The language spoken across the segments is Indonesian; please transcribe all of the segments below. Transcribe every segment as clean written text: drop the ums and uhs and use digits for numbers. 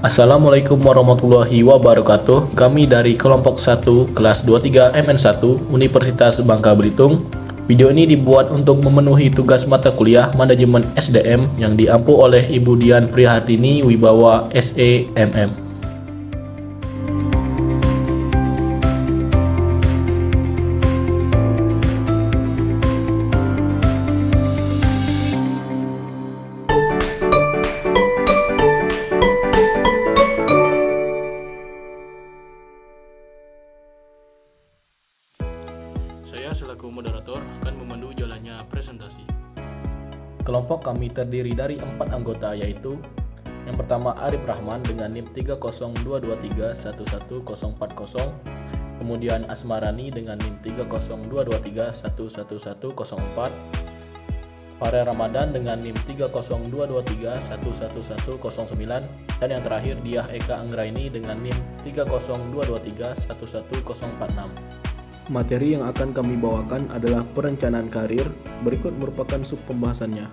Assalamualaikum warahmatullahi wabarakatuh. Kami dari kelompok 1 kelas 23 MN1 Universitas Bangka Belitung. Video ini dibuat untuk memenuhi tugas mata kuliah Manajemen SDM yang diampu oleh Ibu Dian Prihartini Wibawa SEMM. Saya selaku moderator akan memandu jalannya presentasi. Kelompok kami terdiri dari 4 anggota, yaitu yang pertama Arif Rahman dengan NIM 30223111040, kemudian Asmarani dengan NIM 30223111104, Farel Ramadan dengan NIM 30223111109, dan yang terakhir Diah Eka Anggraini dengan NIM 30223111046. Materi yang akan kami bawakan adalah perencanaan karir. Berikut merupakan sub pembahasannya.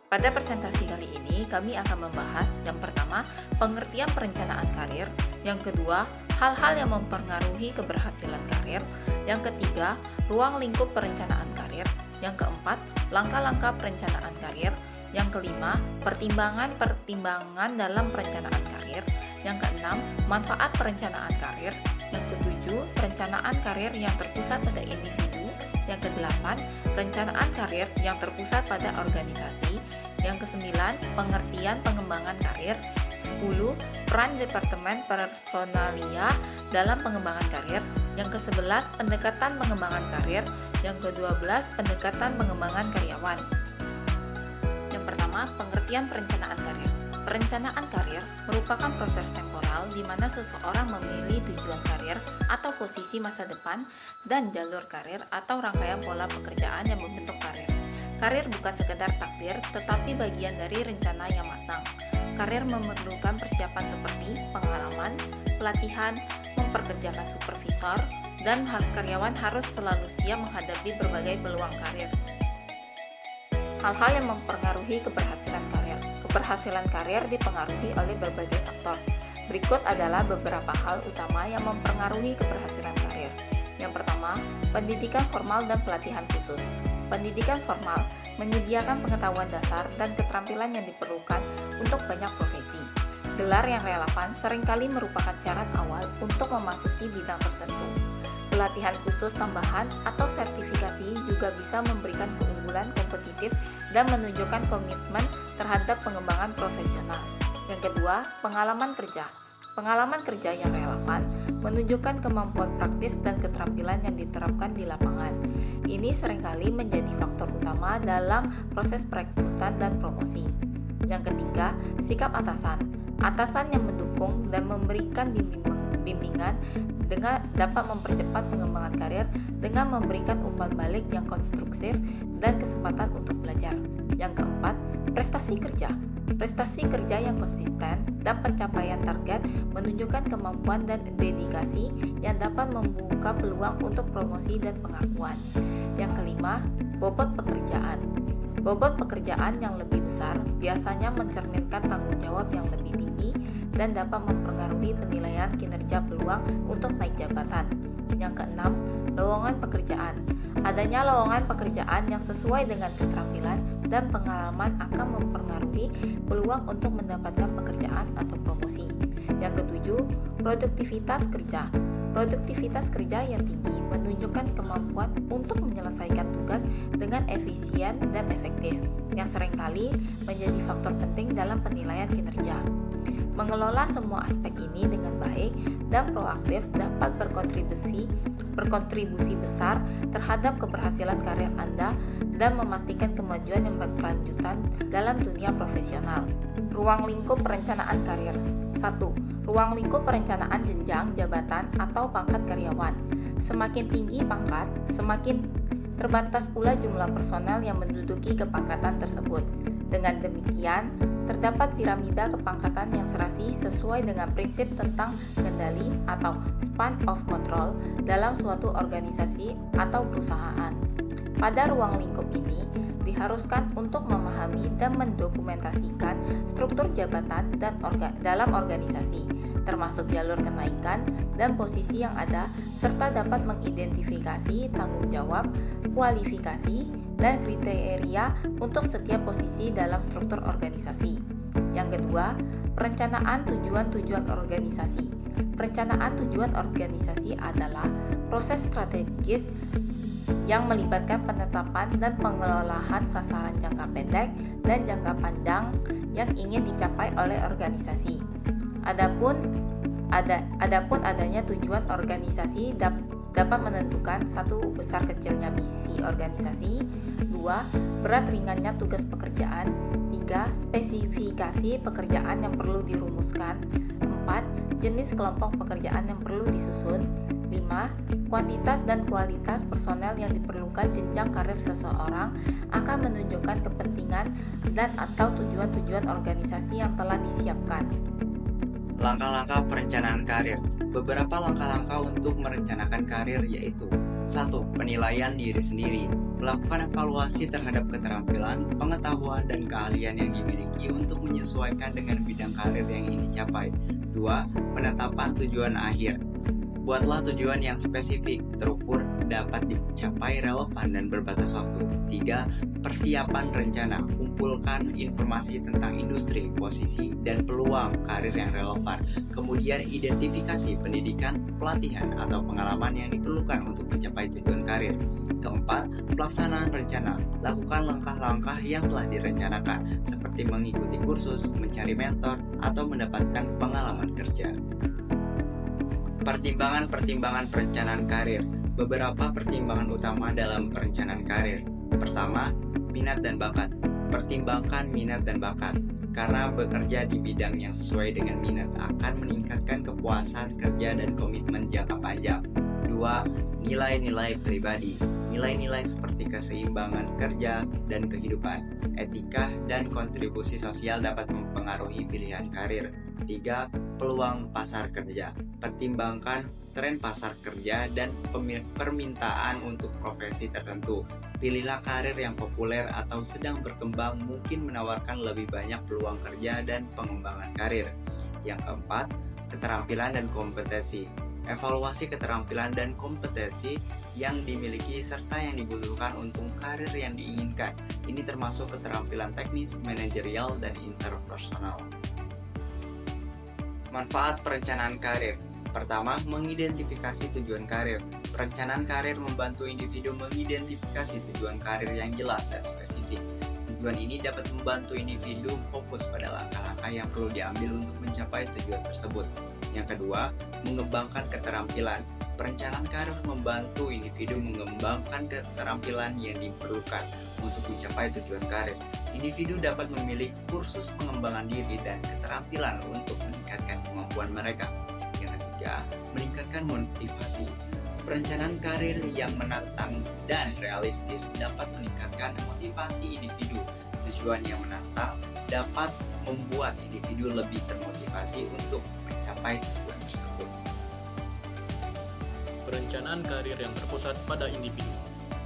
Pada presentasi kali ini, kami akan membahas yang pertama, pengertian perencanaan karir, yang kedua, hal-hal yang mempengaruhi keberhasilan karir, yang ketiga, ruang lingkup perencanaan karir, yang keempat, langkah-langkah perencanaan karir, yang kelima, pertimbangan-pertimbangan dalam perencanaan karir, yang keenam, manfaat perencanaan karir, yang ketujuh, perencanaan karir yang terpusat pada individu, yang kedelapan, perencanaan karir yang terpusat pada organisasi, yang kesembilan, pengertian pengembangan karir, 10, peran departemen personalia dalam pengembangan karir, yang ke-11, pendekatan pengembangan karir, yang ke-12, pendekatan pengembangan karyawan. Yang pertama, pengertian perencanaan karir. Perencanaan karir merupakan proses temporal di mana seseorang memilih tujuan karir atau posisi masa depan dan jalur karir atau rangkaian pola pekerjaan yang membentuk karir. Karir bukan sekedar takdir, tetapi bagian dari rencana yang matang. Karir memerlukan persiapan seperti pengalaman, pelatihan, memperkerjakan supervisor, dan karyawan harus selalu siap menghadapi berbagai peluang karir. Hal-hal yang mempengaruhi keberhasilan karir. Keberhasilan karir dipengaruhi oleh berbagai faktor. Berikut adalah beberapa hal utama yang mempengaruhi keberhasilan karir. Yang pertama, pendidikan formal dan pelatihan khusus. Pendidikan formal menyediakan pengetahuan dasar dan keterampilan yang diperlukan untuk banyak profesi. Gelar yang relevan seringkali merupakan syarat awal untuk memasuki bidang tertentu. Pelatihan khusus tambahan atau sertifikasi juga bisa memberikan keunggulan kompetitif dan menunjukkan komitmen terhadap pengembangan profesional. Yang kedua, pengalaman kerja. Pengalaman kerja yang relevan menunjukkan kemampuan praktis dan keterampilan yang diterapkan di lapangan. Ini seringkali menjadi faktor utama dalam proses perekrutan dan promosi. Yang ketiga, sikap atasan. Atasan yang mendukung dan memberikan bimbingan dengan dapat mempercepat pengembangan karir dengan memberikan umpan balik yang konstruktif dan kesempatan untuk belajar. Yang keempat, prestasi kerja. Prestasi kerja yang konsisten dan pencapaian target menunjukkan kemampuan dan dedikasi yang dapat membuka peluang untuk promosi dan pengakuan. Yang kelima, bobot pekerjaan. Bobot pekerjaan yang lebih besar biasanya mencerminkan tanggung jawab yang lebih tinggi dan dapat mempengaruhi penilaian kinerja peluang untuk naik jabatan. Yang keenam, lowongan pekerjaan. Adanya lowongan pekerjaan yang sesuai dengan keterampilan dan pengalaman akan mempengaruhi peluang untuk mendapatkan pekerjaan atau promosi. Yang ketujuh, produktivitas kerja. Produktivitas kerja yang tinggi menunjukkan kemampuan untuk menyelesaikan tugas dengan efisien dan efektif, yang seringkali menjadi faktor penting dalam penilaian kinerja. Mengelola semua aspek ini dengan baik dan proaktif dapat berkontribusi besar terhadap keberhasilan karir Anda dan memastikan kemajuan yang berkelanjutan dalam dunia profesional. Ruang lingkup perencanaan karir. 1. Ruang lingkup perencanaan jenjang jabatan atau pangkat karyawan. Semakin tinggi pangkat, semakin terbatas pula jumlah personel yang menduduki kepangkatan tersebut. Dengan demikian, terdapat piramida kepangkatan yang serasi sesuai dengan prinsip tentang kendali atau span of control dalam suatu organisasi atau perusahaan. Pada ruang lingkup ini, diharuskan untuk memahami dan mendokumentasikan struktur jabatan dan dalam organisasi, termasuk jalur kenaikan dan posisi yang ada, serta dapat mengidentifikasi tanggung jawab, kualifikasi, dan kriteria untuk setiap posisi dalam struktur organisasi. Yang kedua, perencanaan tujuan-tujuan organisasi. Perencanaan tujuan organisasi adalah proses strategis yang melibatkan penetapan dan pengelolaan sasaran jangka pendek dan jangka panjang yang ingin dicapai oleh organisasi. Adapun adanya tujuan organisasi dapat menentukan satu, besar kecilnya misi organisasi, 2, berat ringannya tugas pekerjaan, 3, spesifikasi pekerjaan yang perlu dirumuskan, 4, jenis kelompok pekerjaan yang perlu disusun, 5. Kuantitas dan kualitas personel yang diperlukan. Jenjang karir seseorang akan menunjukkan kepentingan dan atau tujuan-tujuan organisasi yang telah disiapkan. Langkah-langkah perencanaan karir. Beberapa langkah-langkah untuk merencanakan karir yaitu 1. Penilaian diri sendiri. Melakukan evaluasi terhadap keterampilan, pengetahuan, dan keahlian yang dimiliki untuk menyesuaikan dengan bidang karir yang ingin dicapai. 2. Penetapan tujuan akhir. Buatlah tujuan yang spesifik, terukur, dapat dicapai, relevan, dan berbatas waktu. 3. Persiapan rencana. Kumpulkan informasi tentang industri, posisi, dan peluang karir yang relevan. Kemudian identifikasi pendidikan, pelatihan, atau pengalaman yang diperlukan untuk mencapai tujuan karir. Keempat, pelaksanaan rencana. Lakukan langkah-langkah yang telah direncanakan, seperti mengikuti kursus, mencari mentor, atau mendapatkan pengalaman kerja. Pertimbangan-pertimbangan perencanaan karir. Beberapa pertimbangan utama dalam perencanaan karir. Pertama, minat dan bakat. Pertimbangkan minat dan bakat, karena bekerja di bidang yang sesuai dengan minat akan meningkatkan kepuasan kerja dan komitmen jangka panjang. 2. Nilai-nilai pribadi. Nilai-nilai seperti keseimbangan kerja dan kehidupan, etika, dan kontribusi sosial dapat mempengaruhi pilihan karir. 3. Peluang pasar kerja. Pertimbangkan tren pasar kerja dan permintaan untuk profesi tertentu. Pilihlah karir yang populer atau sedang berkembang, mungkin menawarkan lebih banyak peluang kerja dan pengembangan karir. Yang keempat, keterampilan dan kompetensi. Evaluasi keterampilan dan kompetensi yang dimiliki serta yang dibutuhkan untuk karir yang diinginkan. Ini termasuk keterampilan teknis, manajerial, dan interpersonal. Manfaat perencanaan karir. Pertama, mengidentifikasi tujuan karir. Perencanaan karir membantu individu mengidentifikasi tujuan karir yang jelas dan spesifik. Tujuan ini dapat membantu individu fokus pada langkah-langkah yang perlu diambil untuk mencapai tujuan tersebut. Yang kedua, mengembangkan keterampilan. Perencanaan karir membantu individu mengembangkan keterampilan yang diperlukan untuk mencapai tujuan karir. Individu dapat memilih kursus pengembangan diri dan keterampilan untuk meningkatkan kemampuan mereka. Yang ketiga, meningkatkan motivasi. Perencanaan karir yang menantang dan realistis dapat meningkatkan motivasi individu. Tujuan yang menantang dapat membuat individu lebih termotivasi untuk mencapai tujuan tersebut. Perencanaan karir yang terpusat pada individu.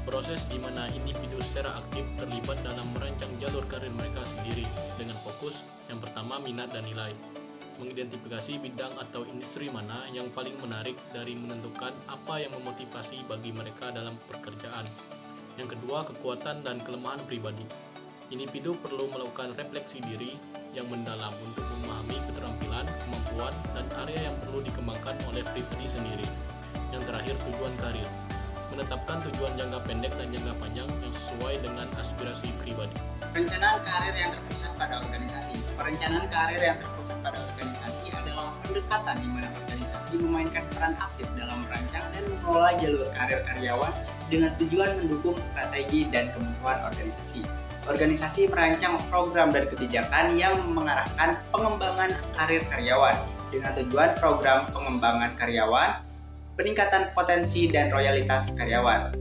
Proses di mana individu secara aktif terlibat dalam merancang jalur karir mereka sendiri dengan fokus yang pertama minat dan nilai. Mengidentifikasi bidang atau industri mana yang paling menarik dari menentukan apa yang memotivasi bagi mereka dalam pekerjaan. Yang kedua, kekuatan dan kelemahan pribadi. Individu perlu melakukan refleksi diri yang mendalam untuk memahami keterampilan, kemampuan, dan area yang perlu dikembangkan oleh pribadi sendiri. Yang terakhir, tujuan karir. Menetapkan tujuan jangka pendek dan jangka panjang yang sesuai dengan aspirasi pribadi. Perencanaan karir yang terpusat pada organisasi. Perencanaan karir yang terpusat pada organisasi adalah pendekatan di mana organisasi memainkan peran aktif dalam merancang dan mengelola jalur karir karyawan dengan tujuan mendukung strategi dan kebutuhan organisasi. Organisasi merancang program dan kebijakan yang mengarahkan pengembangan karir karyawan dengan tujuan program pengembangan karyawan, peningkatan potensi dan royalitas karyawan.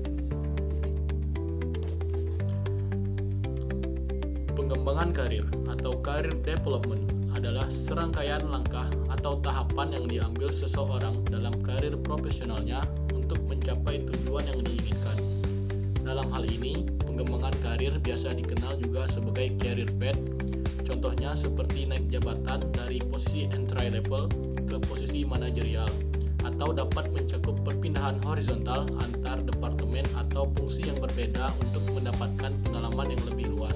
Pengembangan karir atau career development adalah serangkaian langkah atau tahapan yang diambil seseorang dalam karir profesionalnya untuk mencapai tujuan yang diinginkan. Dalam hal ini, pengembangan karir biasa dikenal juga sebagai career path. Contohnya seperti naik jabatan dari posisi entry level ke posisi manajerial, atau dapat mencakup perpindahan horizontal antar departemen atau fungsi yang berbeda untuk mendapatkan pengalaman yang lebih luas.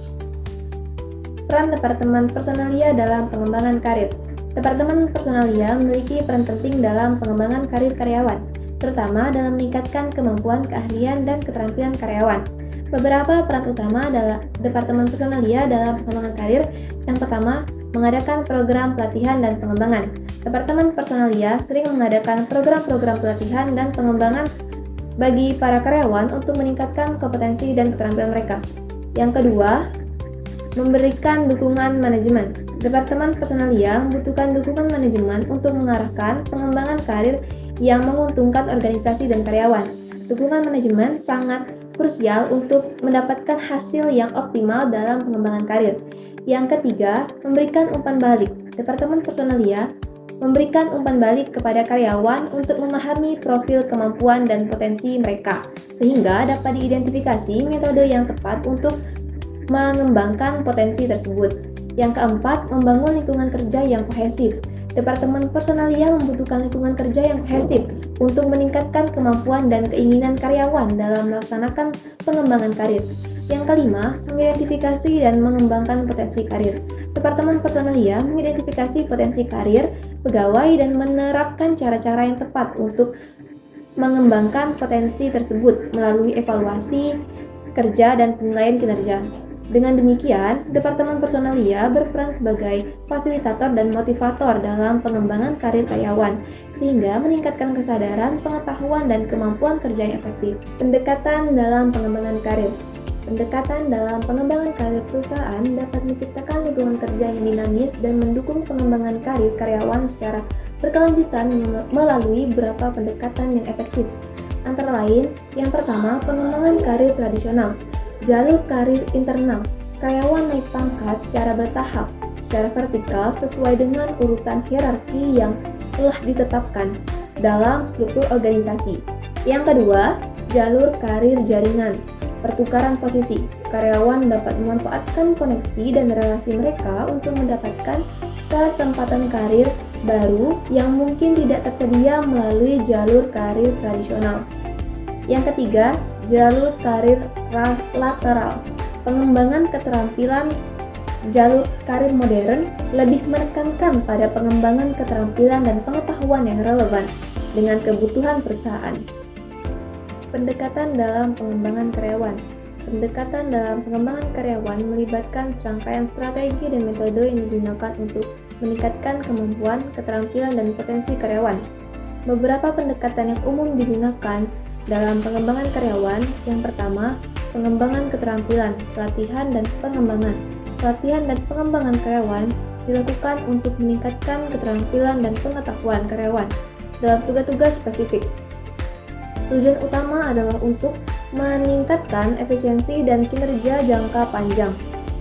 Peran Departemen Personalia dalam pengembangan karir. Departemen Personalia memiliki peran penting dalam pengembangan karir karyawan, terutama dalam meningkatkan kemampuan, keahlian, dan keterampilan karyawan. Beberapa peran utama adalah Departemen Personalia dalam pengembangan karir. Yang pertama, mengadakan program pelatihan dan pengembangan. Departemen Personalia sering mengadakan program-program pelatihan dan pengembangan bagi para karyawan untuk meningkatkan kompetensi dan keterampilan mereka. Yang kedua, memberikan dukungan manajemen. Departemen Personalia membutuhkan dukungan manajemen untuk mengarahkan pengembangan karir yang menguntungkan organisasi dan karyawan. Dukungan manajemen sangat krusial untuk mendapatkan hasil yang optimal dalam pengembangan karir. Yang ketiga, memberikan umpan balik. Departemen Personalia memberikan umpan balik kepada karyawan untuk memahami profil kemampuan dan potensi mereka, sehingga dapat diidentifikasi metode yang tepat untuk mengembangkan potensi tersebut. Yang keempat, membangun lingkungan kerja yang kohesif. Departemen Personalia membutuhkan lingkungan kerja yang kohesif untuk meningkatkan kemampuan dan keinginan karyawan dalam melaksanakan pengembangan karir. Yang kelima, mengidentifikasi dan mengembangkan potensi karir. Departemen Personalia mengidentifikasi potensi karir pegawai dan menerapkan cara-cara yang tepat untuk mengembangkan potensi tersebut melalui evaluasi kerja dan penilaian kinerja. Dengan demikian, Departemen Personalia berperan sebagai fasilitator dan motivator dalam pengembangan karir karyawan, sehingga meningkatkan kesadaran, pengetahuan, dan kemampuan kerja yang efektif. Pendekatan dalam pengembangan karir. Pendekatan dalam pengembangan karir perusahaan dapat menciptakan lingkungan kerja yang dinamis dan mendukung pengembangan karir karyawan secara berkelanjutan melalui beberapa pendekatan yang efektif. Antara lain, yang pertama, pengembangan karir tradisional. Jalur karir internal. Karyawan naik pangkat secara bertahap, secara vertikal sesuai dengan urutan hierarki yang telah ditetapkan dalam struktur organisasi. Yang kedua, jalur karir jaringan. Pertukaran posisi. Karyawan dapat memanfaatkan koneksi dan relasi mereka untuk mendapatkan kesempatan karir baru yang mungkin tidak tersedia melalui jalur karir tradisional. Yang ketiga, jalur karir lateral. Pengembangan keterampilan. Jalur karir modern lebih menekankan pada pengembangan keterampilan dan pengetahuan yang relevan dengan kebutuhan perusahaan. Pendekatan dalam pengembangan karyawan. Pendekatan dalam pengembangan karyawan melibatkan serangkaian strategi dan metode yang digunakan untuk meningkatkan kemampuan, keterampilan, dan potensi karyawan. Beberapa pendekatan yang umum digunakan dalam pengembangan karyawan. Yang pertama, pengembangan keterampilan, pelatihan, dan pengembangan. Pelatihan dan pengembangan karyawan dilakukan untuk meningkatkan keterampilan dan pengetahuan karyawan dalam tugas-tugas spesifik. Tujuan utama adalah untuk meningkatkan efisiensi dan kinerja jangka panjang.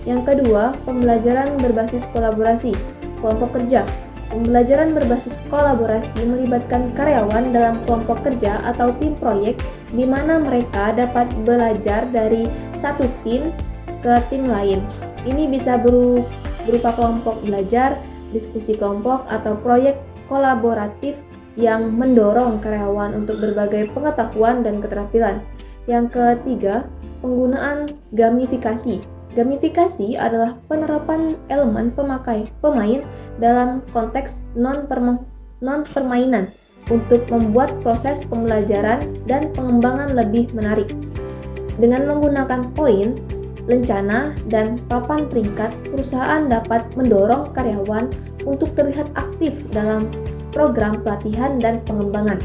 Yang kedua, pembelajaran berbasis kolaborasi, kelompok kerja. Pembelajaran berbasis kolaborasi melibatkan karyawan dalam kelompok kerja atau tim proyek di mana mereka dapat belajar dari satu tim ke tim lain. Ini bisa berupa kelompok belajar, diskusi kelompok, atau proyek kolaboratif yang mendorong karyawan untuk berbagai pengetahuan dan keterampilan. Yang ketiga, penggunaan gamifikasi. Gamifikasi adalah penerapan elemen pemain dalam konteks non-permainan untuk membuat proses pembelajaran dan pengembangan lebih menarik. Dengan menggunakan poin, lencana, dan papan peringkat, perusahaan dapat mendorong karyawan untuk terlihat aktif dalam program pelatihan dan pengembangan.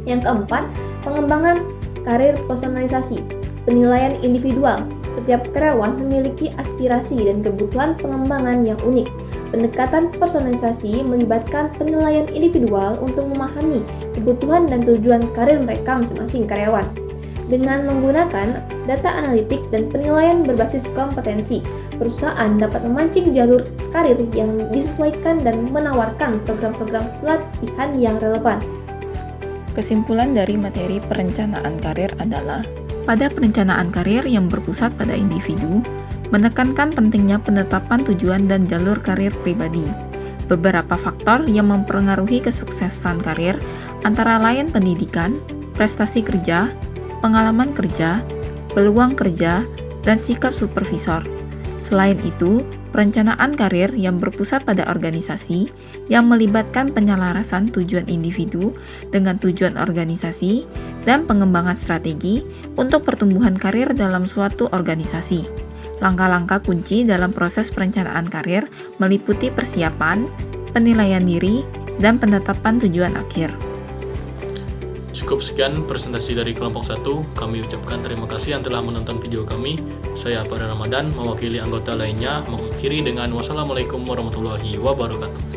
Yang keempat, pengembangan karir personalisasi, penilaian individual. Setiap karyawan memiliki aspirasi dan kebutuhan pengembangan yang unik. Pendekatan personalisasi melibatkan penilaian individual untuk memahami kebutuhan dan tujuan karir mereka masing-masing karyawan. Dengan menggunakan data analitik dan penilaian berbasis kompetensi, perusahaan dapat memancing jalur karir yang disesuaikan dan menawarkan program-program pelatihan yang relevan. Kesimpulan dari materi perencanaan karir adalah Pada perencanaan karir yang berpusat pada individu, menekankan pentingnya penetapan tujuan dan jalur karir pribadi. Beberapa faktor yang mempengaruhi kesuksesan karir antara lain pendidikan, prestasi kerja, pengalaman kerja, peluang kerja, dan sikap supervisor. Selain itu, perencanaan karir yang berpusat pada organisasi yang melibatkan penyelarasan tujuan individu dengan tujuan organisasi dan pengembangan strategi untuk pertumbuhan karir dalam suatu organisasi. Langkah-langkah kunci dalam proses perencanaan karir meliputi persiapan, penilaian diri, dan penetapan tujuan akhir. Cukup sekian presentasi dari kelompok 1. Kami ucapkan terima kasih yang telah menonton video kami. Saya pada Ramadan mewakili anggota lainnya mengakhiri dengan wassalamualaikum warahmatullahi wabarakatuh.